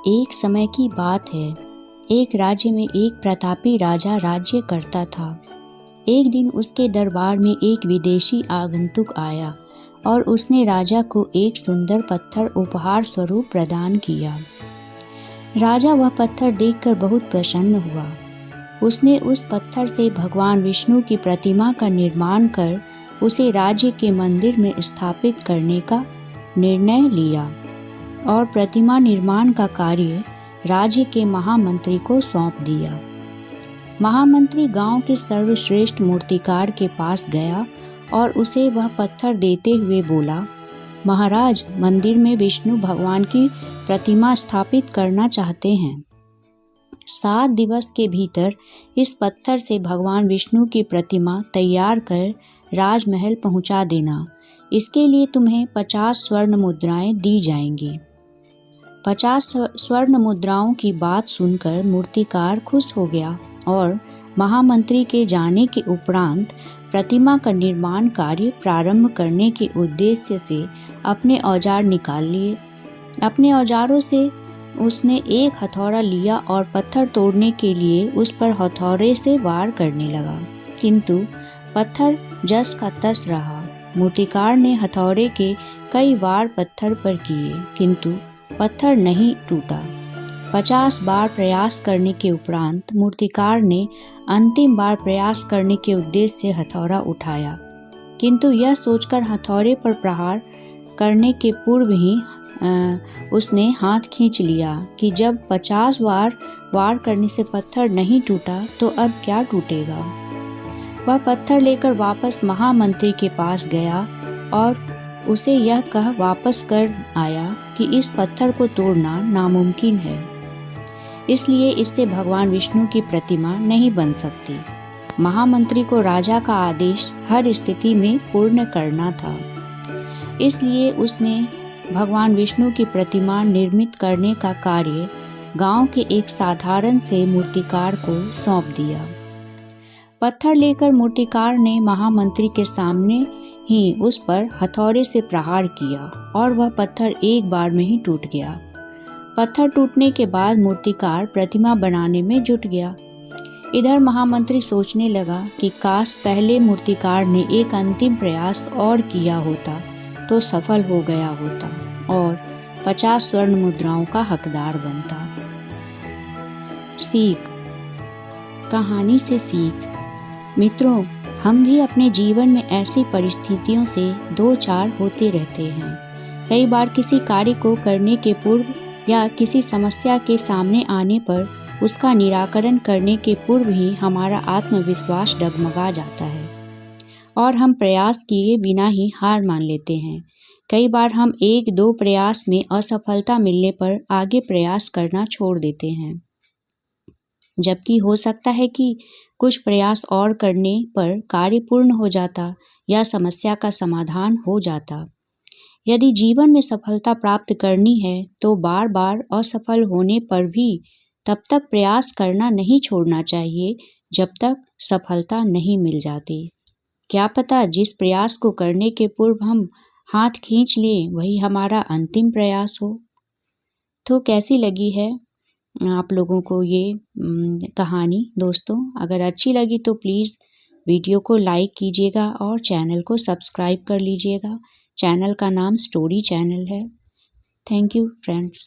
एक समय की बात है। एक राज्य में एक प्रतापी राजा राज्य करता था। एक दिन उसके दरबार में एक विदेशी आगंतुक आया और उसने राजा को एक सुंदर पत्थर उपहार स्वरूप प्रदान किया। राजा वह पत्थर देखकर बहुत प्रसन्न हुआ। उसने उस पत्थर से भगवान विष्णु की प्रतिमा का निर्माण कर उसे राज्य के मंदिर में स्थापित करने का निर्णय लिया और प्रतिमा निर्माण का कार्य राज्य के महामंत्री को सौंप दिया। महामंत्री गांव के सर्वश्रेष्ठ मूर्तिकार के पास गया और उसे वह पत्थर देते हुए बोला, महाराज, मंदिर में विष्णु भगवान की प्रतिमा स्थापित करना चाहते हैं। 7 दिवस के भीतर इस पत्थर से भगवान विष्णु की प्रतिमा तैयार कर राजमहल पहुंचा देना। इसके लिए तुम्हें 50 स्वर्ण मुद्राएं दी जाएंगी। 50 स्वर्ण मुद्राओं की बात सुनकर मूर्तिकार खुश हो गया और महामंत्री के जाने के उपरांत प्रतिमा का निर्माण कार्य प्रारंभ करने के उद्देश्य से अपने औजार निकाल लिए। अपने औजारों से उसने एक हथौड़ा लिया और पत्थर तोड़ने के लिए उस पर हथौड़े से वार करने लगा, किंतु पत्थर जस का तस रहा। मूर्तिकार ने हथौड़े के कई वार पत्थर पर किए, किंतु पत्थर नहीं टूटा। 50 बार प्रयास करने के उपरांत मूर्तिकार ने अंतिम बार प्रयास करने के उद्देश्य से हथौड़ा उठाया, किंतु यह सोचकर हथौड़े पर प्रहार करने के पूर्व ही उसने हाथ खींच लिया कि जब 50 बार वार करने से पत्थर नहीं टूटा तो अब क्या टूटेगा। वह पत्थर लेकर वापस महामंत्री के पास गया और उसे यह कह वापस कर आया कि इस पत्थर को तोड़ना नामुमकिन है, इसलिए इससे भगवान विष्णु की प्रतिमा नहीं बन सकती। महामंत्री को राजा का आदेश हर स्थिति में पूर्ण करना था, इसलिए उसने भगवान विष्णु की प्रतिमा निर्मित करने का कार्य गांव के एक साधारण से मूर्तिकार को सौंप दिया। पत्थर लेकर मूर्तिकार ने महामंत्री के सामने ही उस पर हथौड़े से प्रहार किया और वह पत्थर एक बार में ही टूट गया। पत्थर टूटने के बाद मूर्तिकार प्रतिमा बनाने में जुट गया। इधर महामंत्री सोचने लगा कि काश पहले मूर्तिकार ने एक अंतिम प्रयास और किया होता तो सफल हो गया होता और 50 स्वर्ण मुद्राओं का हकदार बनता। सीख। कहानी से सीख। मित्रों, हम भी अपने जीवन में ऐसी परिस्थितियों से दो चार होते रहते हैं। कई बार किसी कार्य को करने के पूर्व या किसी समस्या के सामने आने पर उसका निराकरण करने के पूर्व ही हमारा आत्मविश्वास डगमगा जाता है और हम प्रयास किए बिना ही हार मान लेते हैं। कई बार हम 1-2 प्रयास में असफलता मिलने पर आगे प्रयास करना छोड़ देते हैं, जबकि हो सकता है कि कुछ प्रयास और करने पर कार्य पूर्ण हो जाता या समस्या का समाधान हो जाता। यदि जीवन में सफलता प्राप्त करनी है तो बार बार असफल होने पर भी तब तक प्रयास करना नहीं छोड़ना चाहिए जब तक सफलता नहीं मिल जाती। क्या पता जिस प्रयास को करने के पूर्व हम हाथ खींच लें वही हमारा अंतिम प्रयास हो। तो कैसी लगी है आप लोगों को ये कहानी? दोस्तों, अगर अच्छी लगी तो प्लीज़ वीडियो को लाइक कीजिएगा और चैनल को सब्सक्राइब कर लीजिएगा। चैनल का नाम स्टोरी चैनल है। Thank you friends.